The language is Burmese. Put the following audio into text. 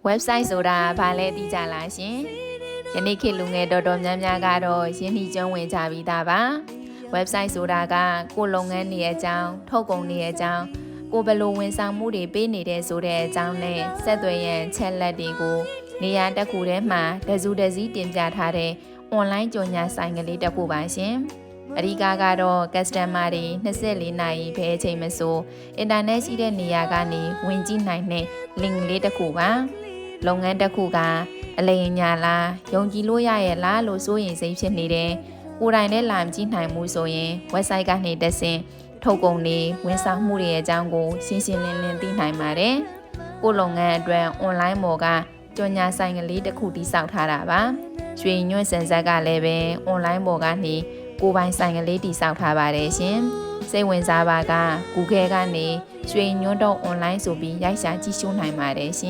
website ဆိုတာဘာလဲသိကြလားရှင်ယနေ့ခေတ်လူငယ်တော်တော်များများကတော့ရင်းနှီးကျွမ်းဝင်ကြပြီးသားပါ website ဆိုတာကကိုယ်လုပ်ငန်းတွေအကြောင်းထုတ်ကုန်တွေအကြောင်းကိုဘယ်လိုဝန်ဆောင်မှုတွေပေးနေတဲ့ဆိုတဲ့အကြောင်းနဲ့ဆက်သွယ်ရန်ချက်လက်တွေကိုနေရာတစ်ခုထဲမှာတစုတစည်းတင်ပြထားတဲ့ online ကြော်ညာဆိုင်ကလေးတစ်ခုပါရှင်အဓိကကတော့ customer တွေ24နာရီဘယ်အချိန်မဆို internet ရှိတဲ့နေရာကနေဝင်ကြည့်နိုင်တဲ့ link လေးတစ်ခုပါလုပ်ငန်းတစ်ခုကအလိမ်အညာလားယုံကြည်လို့ရရဲ့လားလို့စိုးရိမ်စိတ်ဖြစ်နေတယ်ကိုယ်တိုင်လည်းလာမကြည့်နိုင်ဘူးဆိုရင် website ကနေတက်ဆင်ထုတ်ကုန်တွေဝန်ဆောင်မှုတွေအကြောင်းကိုရှင်းရှင်းလင်းလင်းသိနိုင်ပါတယ်ကိုယ်လုပ်ငန်းအတွက် online ပေါ်ကကြော်ညာဆိုင်ကလေးတစ်ခုတည်ဆောက်ထားတာပါရွှေညွန့်စံဆက်ကလည်းပဲ online ပေါ်ကနေကိုယ်ပိုင်ဆိုင်ကလေးတည်ဆောက်ထားပါတယ်ရှင်စိတ်ဝင်စားပါက Google ကနေရွှေညွန့်တော့ online ဆိုပြီးရိုက်ရှာကြည့်ရှုနိုင်ပါတယ်ရှင်